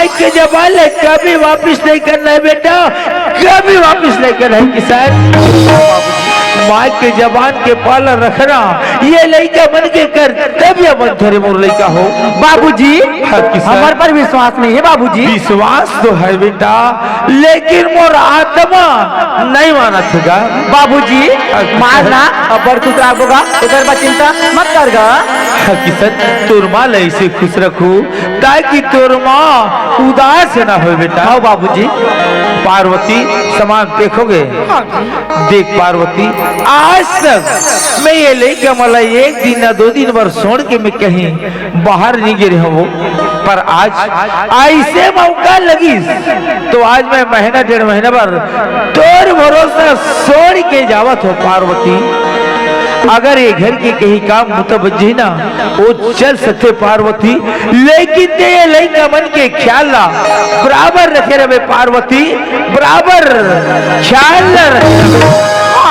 माई के जबान है कभी वापिस नहीं करना है बेटा, कभी वापिस नहीं करना है किसान। माई के जबान के पालन रखना, ये लड़का मन के कर तब ये मन थोड़े मोर लड़का हो। बाबूजी हमारे पर विश्वास नहीं है बाबूजी। विश्वास तो है बेटा, लेकिन मोर आत्मा नहीं माना थेगा बाबूजी। मारना अब बढ़ खुश रखोगा, उधर बा चिंता मत करगा। किसन तोर माँ ऐसे खुश रखू ताकि तोर माँ उदास ना हो बेटा। हाँ बाबूजी। पार्वती समान देखोगे, देख पार्वती आज तक मैं ये लड़का मला एक दिन ना 2 दिन बार सोन के मैं कहीं बाहर नहीं गिरे हूँ, पर आज ऐसे मौका लगी तो आज मैं महीना 1.5 महीना बार तोर भरोसा छोड़ के जावत हो पार्वती। अगर ये घर के कहीं काम मुतवज्जी ना वो चल सकते पार्वती, लेकिन ते ये लड़का मन के ख्याल ला बराबर रखे रहे पार्वती, बराबर ख्याल रखे।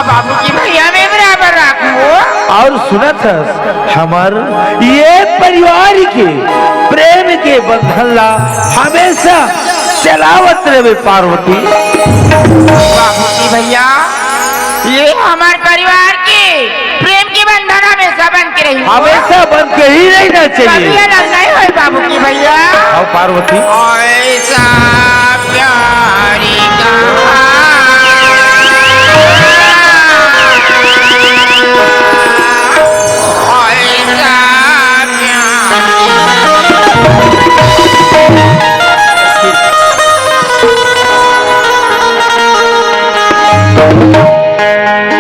बाबूजी भैया मैं बराबर रखूं। और सुना था हमार ये परिवार के प्रेम के बंधन ला हमेशा चलावत रहे पार्वती। बाबूजी भैया ये हमारे परिवार के प्रेम की बंधन हमेशा बन के रही, हमेशा बन के ही रहना चाहिए। कभी अलग नहीं हुए बाबूजी भैया। और पार्वती ऐसा प्यारी कहानी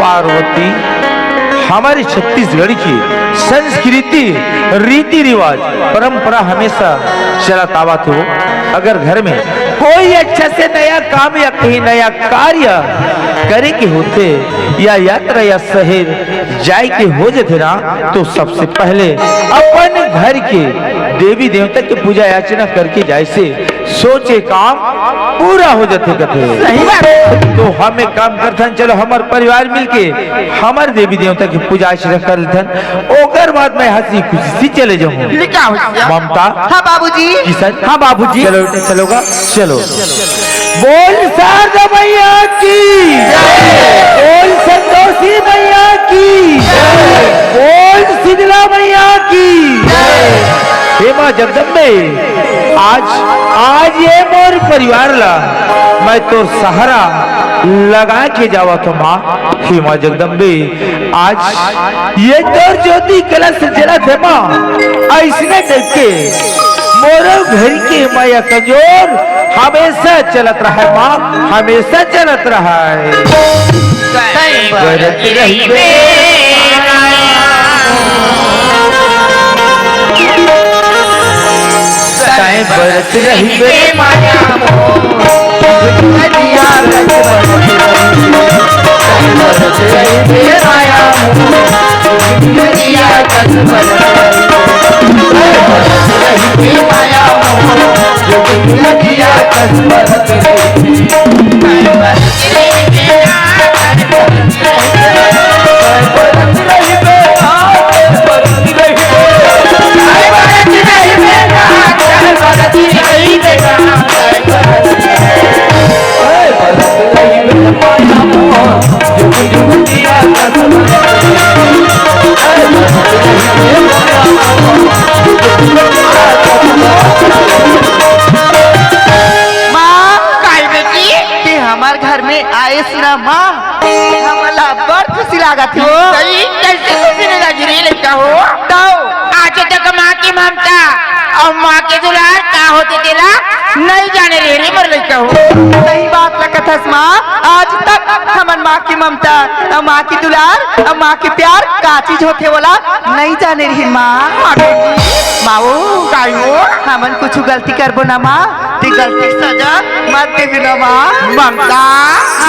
पार्वती हमारी छत्तीसगढ़ की संस्कृति रीति रिवाज परंपरा हमेशा चलत आवत हो। अगर घर में कोई अच्छा से नया काम या कहीं नया कार्य करे के होते या यात्रा या शहर जाए के हो जाते ना, तो सबसे पहले अपन घर के देवी देवता की पूजा याचना करके जाए से सोचे काम पूरा हो जाते कथे। सही बात। तो हम एक काम करथन, चलो हमार परिवार मिलके हमार देवी देवता की पूजा अर्चना कर लेथन, ओकर बाद मैं हंसी खुशी से चले जाऊँ। लिखा हो ममता हाँ बाबूजी। किशन हाँ बाबूजी। चलो बेटा चलोगा, चलो। बोल शारदा मैया की, बोल संतोषी मैया की, बोल शीतला मैया की। हे माँ जगदम्बे, आज ये मोर परिवार ला मैं तो सहारा लगा के जावा तो माँ। हे माँ जगदम्बे, आज ये तोर ज्योति कलश जला थे माँ, ऐसने टाइप के मोरो घर के माया कजोर हमेशा चलत रहा है माँ, हमेशा चलत रहा है। बरत रही बरत रही माया माँ हमला बड़ खुशी लागत हो। कैसे खुशी नहीं लगी रे लड़का हो। तो आज तक माँ की ममता और माँ के दुलार का होते तेरा नहीं जाने रे मर लड़का हो। सही बात लगत है माँ, आज तक हमन माँ की ममता और माँ की दुलार और माँ के प्यार का चीज होते वाला नहीं जाने रही माँ। माओ काई हो हमन कुछ गलती करबो ना माँ, ते गलती सजा मत दे बिना माँ। ममता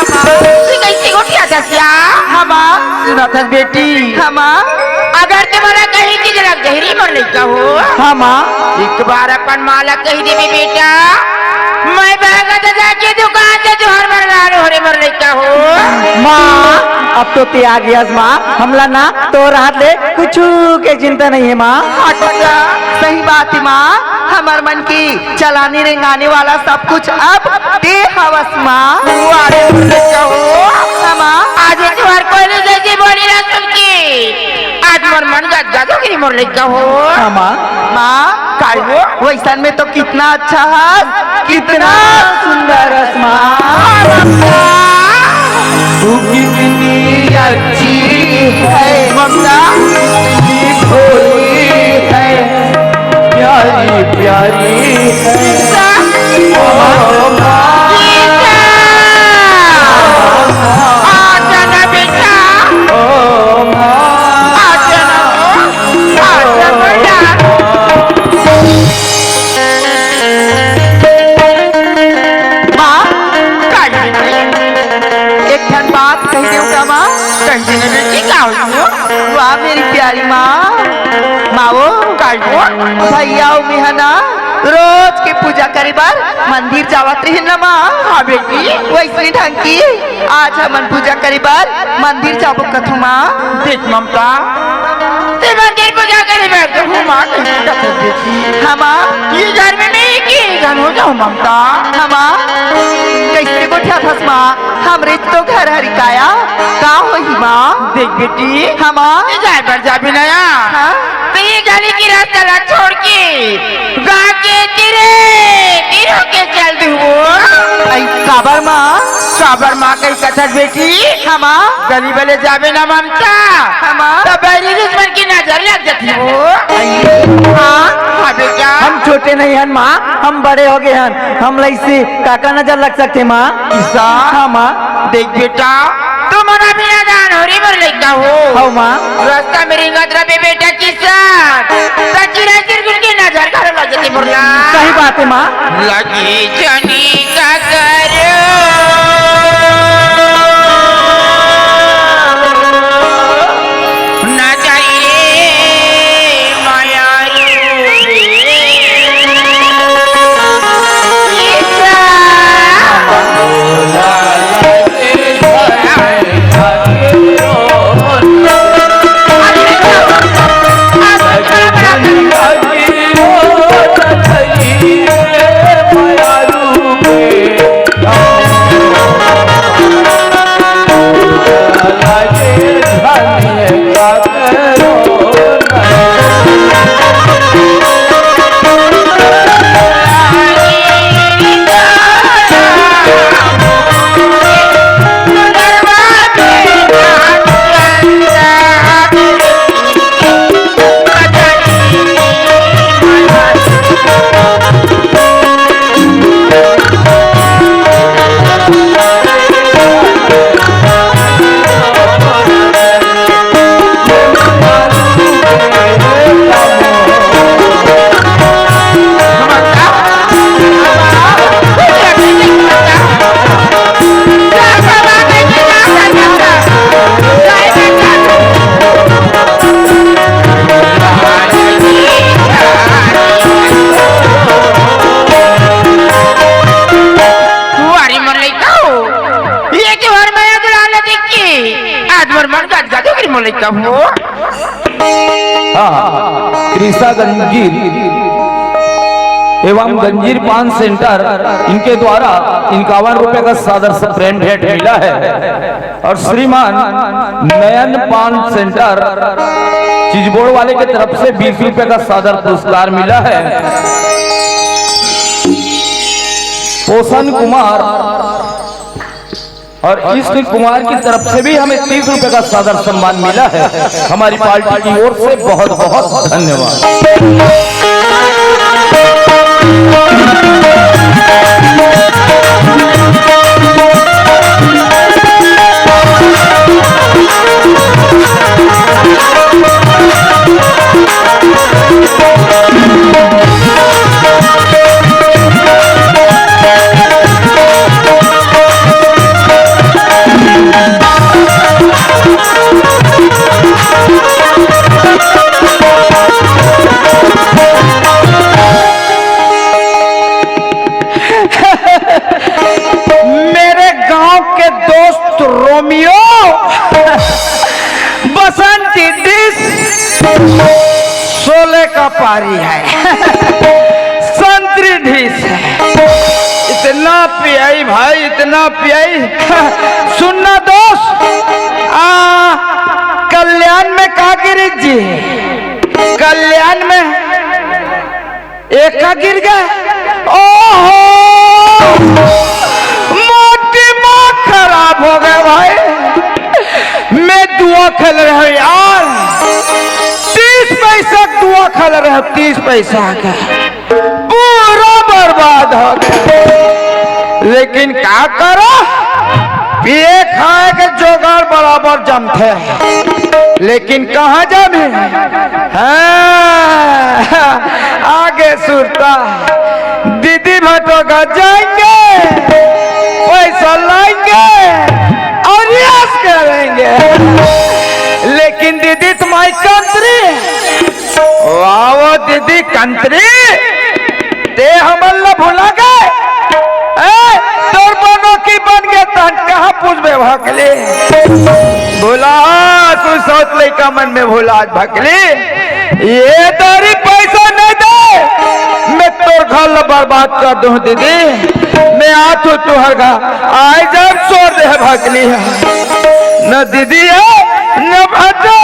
तू कैसे उठिया दसिया हमा सुनत है बेटी। हमा अगर तुम्हारा कहीं की जरा गहरी मर लड़का हो, हमा एक बार अपन माला कही देवी बेटा, मैं भागत जाके दुकान से जोहर मर ला रे मर लड़का हो। माँ अब तो ते आ गया माँ, हमला ना तो रात ले कुछ के चिंता नहीं है माँ। अच्छा सही बात है माँ, हमार मन की चलाने रेंगाने वाला सब कुछ अब ते हवस माँ। माँ आज तुम्हार कोई जैसी बोली ना सुन की आज मोर मन का जादूगिरी मोर लड़का हो। माँ माँ कायो वैसन में तो कितना अच्छा है, कितना सुंदर है माँ। तू कितनी अच्छी है ममता, कितनी भोली है, प्यारी प्यारी है ओ माँ। आजा ना बेटा, ओ माँ। आजा ना, आजा बेटा। माँ कायो एक ठन बात कह दे का माँ। कंजी ने बेटी का हो वाह मेरी प्यारी माँ। माओ कायो भैया और मिहना रोज के पूजा करे बार मंदिर जावत रही ना माँ। हाँ बेटी, वैसे ढंग की आज हमन पूजा करे बार मंदिर जाबो कथु माँ। देख ममता, ते मंदिर पूजा करे बैठ हूँ माँ बेटी। हमा ये घर में मैं की घर हो जाऊँ ममता। हमा कैसे गोठिया थस माँ, हमरे तो घर हरिकाया का होही माँ। देख बेटी, हमा ये जाए पर जा भी नया हाँ तो ये गली की रास्ता ला छोड़ के गाँव के तीरों के चल दी वो आई काबर माँ। काबर माँ कही कथक बेटी, हमा गली वाले जावे ना ममता हमा तो बैरी दुश्मन की नजर लग जाती वो। हाँ हाँ बेटा, हम छोटे नहीं हन माँ, हम बड़े हो गए हन, हम लैसे काका नजर लग सकते माँ। किसा हाँ माँ। देख बेटा, तुम मना बिना दान हो रही मर लड़का हो। हाँ माँ रास्ता मेरी गदरा पे बेटा किसान सचिरा चिरकुल की नजर कर लग जाती मुरला। सही बात है माँ। लगी जनी का करो ना चाहिए माया लड़का हो। हाँ, कृषा गंजीर एवं गंजीर पान सेंटर इनके द्वारा 51 रुपए का सादर से प्रेम भेंट मिला है और श्रीमान नयन पान सेंटर चिजबोड़ वाले के तरफ से 20 रुपए का सादर पुरस्कार मिला है। पोषण कुमार और इष्ट कुमार की तरफ से भी हमें 30 रुपए का सादर सम्मान मिला है। हमारी पार्टी की ओर से बहुत बहुत धन्यवाद। मेरे गांव के दोस्त रोमियो शोले का पारी है, संतरी ढीस है, इतना पियाई भाई, इतना पियाई। सुनना दोस्त, कल्याण में का गिरी जी, कल्याण में एक का गिर गए। ओहो, मोटी माँ खराब हो गए भाई। मैं दुआ खेल रहा हूँ यार, 30 पैसा दुआ खेल रहा हूँ, 30 पैसा का पूरा बर्बाद हो गया। लेकिन क्या करो, पिए खाए के जोगाड़ बराबर जमते हैं, लेकिन कहाँ जमे। आगे सुरता दीदी भटो का जाएंगे, पैसा लाएंगे और यश करेंगे। लेकिन दीदी तुम्हारी कंत्री, वाह दीदी कंत्री, ते हमला भुला गए। तोर बनो की बन गया तन कहाँ पूछबे भकली, भोला तू सोच ले का मन में भोला आज भकली। ये तारी पैसा नहीं दे, मैं तोर घर बर्बाद कर दूं दीदी। मैं आठ तुहर घर आए जब छोड़ दे भकली, न दीदी है न भाटा।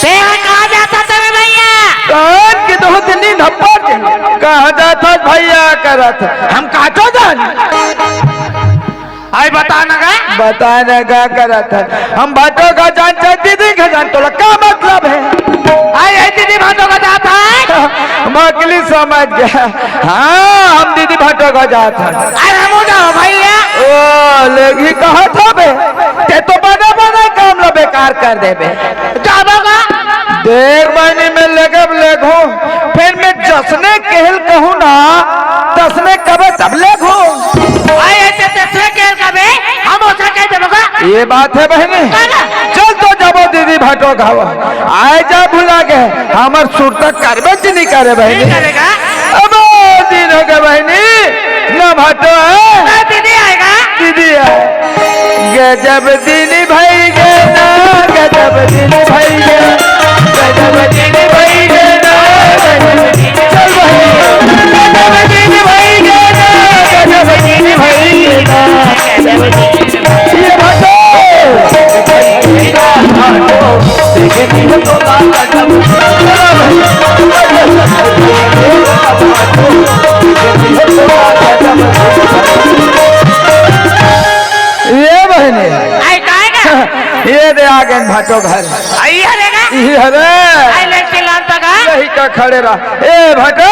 कहाँ जाता था भैया? कान की दो दिन धप्पड़ कहाँ जाता भैया करत, हम काटो जान आई बताना का करत है। हम भाटो का जान चाहे दीदी का जान, तो क्या मतलब है? आई दीदी भाटो का जाता है, मकली समझ गया। हाँ हम दीदी भाटो का जाता है। अरे हम जाओ भैया। ओ लेगी कहा था बे, ते तो बना बना काम ला बेकार कर दे बे। जाओगा देर महीने में लगब लेगो, फिर मैं जसने कहल कहूँ ना तसने कबे तब लेगो। ये बात है बहनी, चल तो जाबो दीदी भाटो खाओ, आए जा भुला गए हमार सुरता करबच नहीं करे बहनी। अब दिन हो गए बहनी, न भाटो है दीदी आएगा, दीदी है। गजब दिन भाई गे ना, गजब दिन भाई गे, गजब दिन भाई गे ना, चल गजब दिन भाई गे ना, गजब दिन भाई गे ना। ये भाटो ये बहने ये दे आ गए भाटो घर, यही का खड़े रहा। ए भाटो,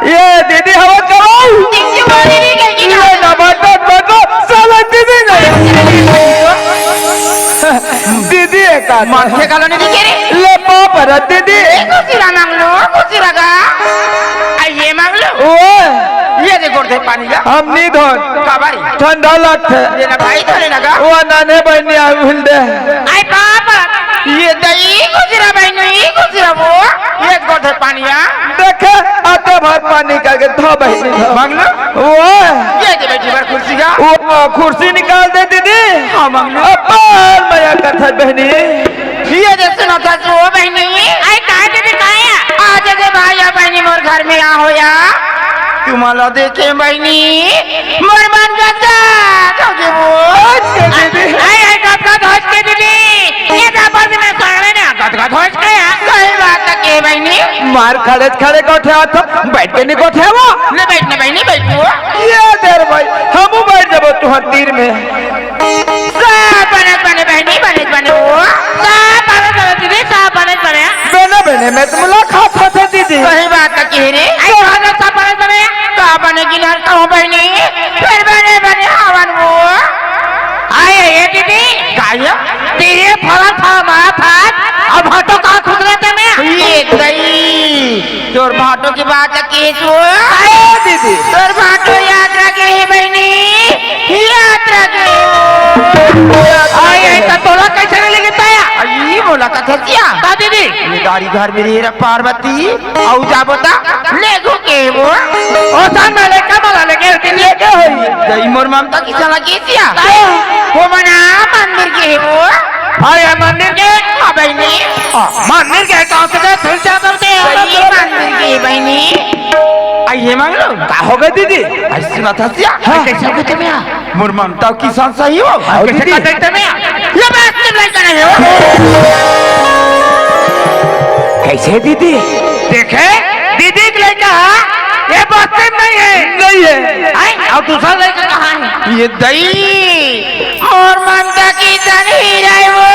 ये दीदी हवा करो, ये ना भाटो भाटो साला दीदी नहीं दीदी एक माथे कॉलोनी दिखे रे, ले पाप रत दीदी कुछ लगा ये मांग लो। ओ ये देखो दे पानी का, हम नींद हो काबारी ठंडा लगता ये ना भाई धोने लगा। वो नाने बहनी आविल दे, आई पापा ये दही गुजरा भाई नहीं गुजरा वो, ये देखो दे पानी का, देखे आते भात पानी करके धो बहनी धो मांग लो। वो ये दे बैठी बार कुर्सी का, वो कुर्सी निकाल दे दीदी। हाँ मांग लो। अपन मया कथा बहनी, ये दे सुनो था वो बहनी, आई कहाँ दीदी कहाँ आज के भाई या बहनी मोर घर में आ हो या तुम्हारा देखे बहनी मोर मन गंदा क्योंकि वो दीदी आई कब का धोच के दीदी ये दापर में सारे ने कब का धोच के सही बात है के बहनी मार खड़े खड़े को उठा तो बैठ के नहीं को उठे वो ले बैठने बहनी बैठो ये देर भाई हम बैठ जब तुहर तीर में सब बने बहनी बने वो सब बने दीदी सब बने बने मैं तो मुलाकात होते दीदी। सही बात है कि रे आई सब बने का बने की लड़ का हो बहनी फिर बने हवन वो आए ये दीदी गाया तेरे फरा मारा था अब भाटो का खुद रहते में ये गई तोर भाटो की बात है केस वो आए दीदी तोर भाटो याद रखे है बहनी याद रखे आए का तोला कैसे नहीं लगता है ये बोला था खसिया का दीदी ये गाड़ी घर में रही पार्वती आउ जा बता ले गो के वो ओ सान में लेके माला लेके दिन लेके होई गई मोर ममता की चला केसिया वो मना मंदिर के वो अरे मंदिर के बहनी मंदिर के कौन से फिर चाहते मंदिर की बहनी आइए मांग लो का हो गए दीदी ऐसी बात हसिया हाँ। कैसे हो गए मैं मोर ममता किसान सही हो कैसे दीदी कर देते मैं ये बात तुम लड़का नहीं हो कैसे दीदी देखे दीदी का लड़का ये बात नहीं है नहीं है आई और दूसरा लड़का कहाँ है ये दई और ममता की जान हीरा है वो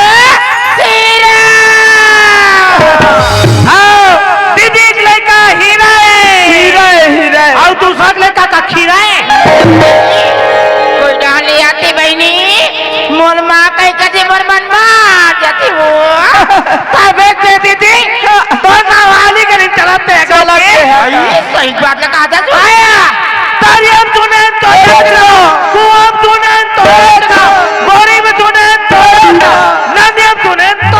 हीरा दीदी का लड़का हीरा है और दूसरा लड़का का खीरा है कोई डाली आती बहनी मोर माँ कहीं कभी मोर मन मार जाती हो अबे के दीदी तो नवाली करीब चलाते हैं सही बात लगा था आया तारी हम तूने तो कुआं तूने तो गोरी में तूने तो नदी में तूने तो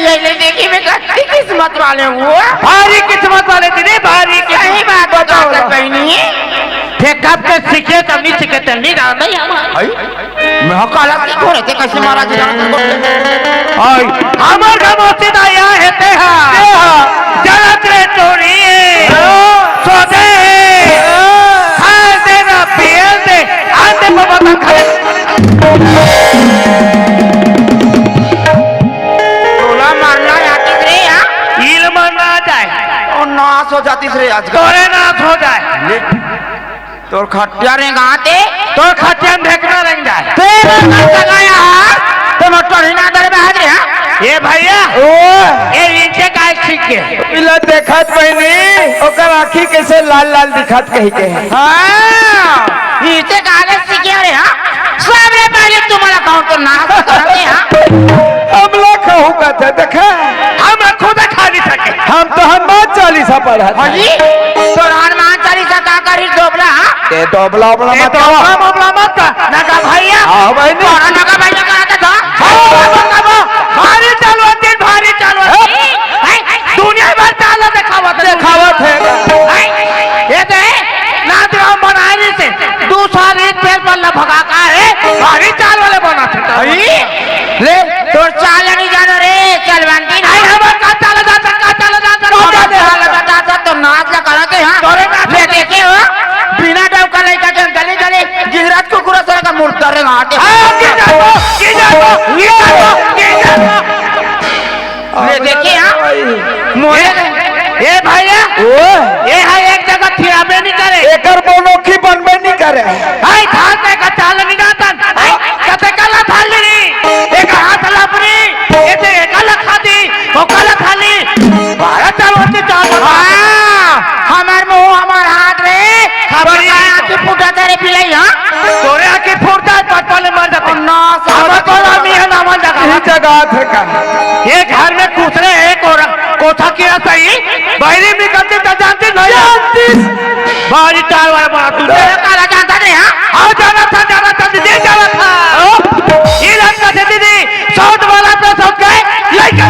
ये देखी मैं कितनी किस्मत वाले हुआ भारी किस्मत वाले थे भारी सही बात बताओ बहनी कब के सीखे तब नहीं सीखे तब नहीं जाना मैं हकाला सीखो रहे थे कैसे मारा जी हमार का मोती दाया है तेहा जलत रे तोड़ी सोदे खाए दे ना पिए दे आंधे बाबा का खाए तोला मारना आती रे यहाँ इल मारना जाए और नाश हो जाती रे आज तोरे नाश हो जाए तोर खटिया रे गाते तोर खटिया में भेजना रंग जाए तेरा नाश लगाया तो मोटर ही ना दर में हाथ रे ये भैया ओ ये नीचे काय सीख के इला देखत बहनी ओकर आँखी कैसे लाल लाल दिखत कही के है हाँ नीचे कागज सीखे रे हाँ सब रे पहले तुम्हारा कहूँ तो नाश करते हाँ हम लोग कहू का था देखा हम खुद खा नहीं सके हम तो हनुमान चालीसा पढ़ा था जी तो हनुमान चालीसा का करी डोबला ये दोबला बला ये मत तो मोबला मत ना का भैया हाँ बहनी ना का भैया कहता था भारी चलवती भारी चलवती दुनिया भर चाल दिखावत है ये दे ना तो हम बनाए से दूसरा रेत पेड़ पर न भगा का है भारी चाल वाले बना थे ले तो चाल नहीं जानो रे चलवंती नहीं हम का चाल जाता तो नाच का कराते हां ले देखे हो बिना डर का लड़का के गली गली गिजरात को पूरा तरह का मुर्दा रे घाटे ले देखिए हां मोरे ए भैया ओ ये है एक जगह थिराबे नहीं करे एकर बोनोखी बनबे नहीं करे हाय थाल पे का चाल नहीं जाता हाय कते कला थाल नहीं एक हाथ लपरी एते एकला खादी ओकला खाली भारत चलवती चाल हमार मुंह हमार हाथ रे खबर आके फुटा तेरे पिलाई हां तोरे आके फुटा पटवाले मर जाते ना हम को आदमी है ना मर जाता यही जगह थे का ये घर में दूसरे एक और कोठा किया सही बाहरी में करते तो जानते नहीं बाहरी चार वाला बना तू काला जानता नहीं हां आओ जाना था दीदी जाना था ये लड़का से दीदी साउथ वाला पे सब गए लड़का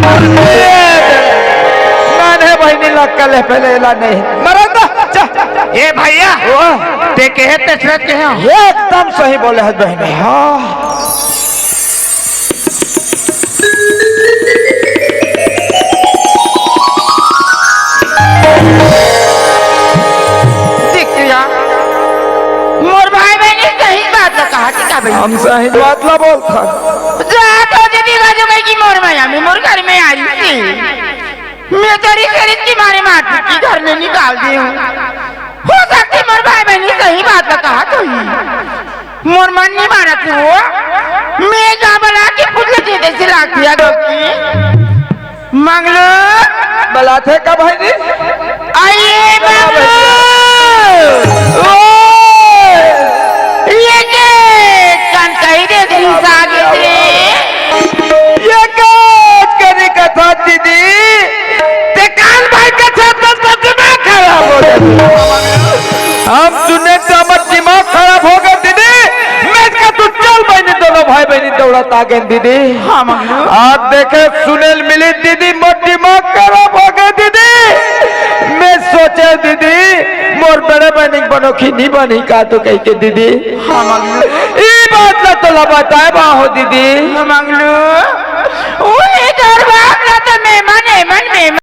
मैंने बहनी लग ले पहले ला नहीं मरंदा ए भैया ते कहे ते के हैं एकदम सही बोले है बहनी हाँ मोर भाई बहन सही बात कहा क्या भाई हम सही बात ला बोल था तो दीदी का जो कही मोर माया में मोर घर में आई थी मैं तेरी खरीद की मारे माटी की घर में निकाल दी हूँ हो सकती मोर भाई बहन सही बात कहा तो मोर मन नहीं माना थी वो मैं जा बना के पुतले सीधे से लाख दिया दोगी मंगलू बलाथे का बहनी आइए मंगलू ये के कान कही दे दी सागे रे ये काज करने का था दीदी ते कान भाई का छत पर दिमाग खराब हो गया हम सुने तो हमारा दिमाग खराब हो गया दीदी मैं इसका तू चल बहनी दोनों भाई बहनी दौड़त आ गए दीदी हाँ मंगलू आप देखे सुनेल मिली दीदी मोर दिमाग खराब हो गया दीदी मैं सोचे दीदी मोर बड़े बहनी बनोखी नहीं बनी का तो कही के दीदी हाँ मंगलू ई बात ना तो बताए बाहो दीदी मंगलू वो इधर भाग रहा था मेहमान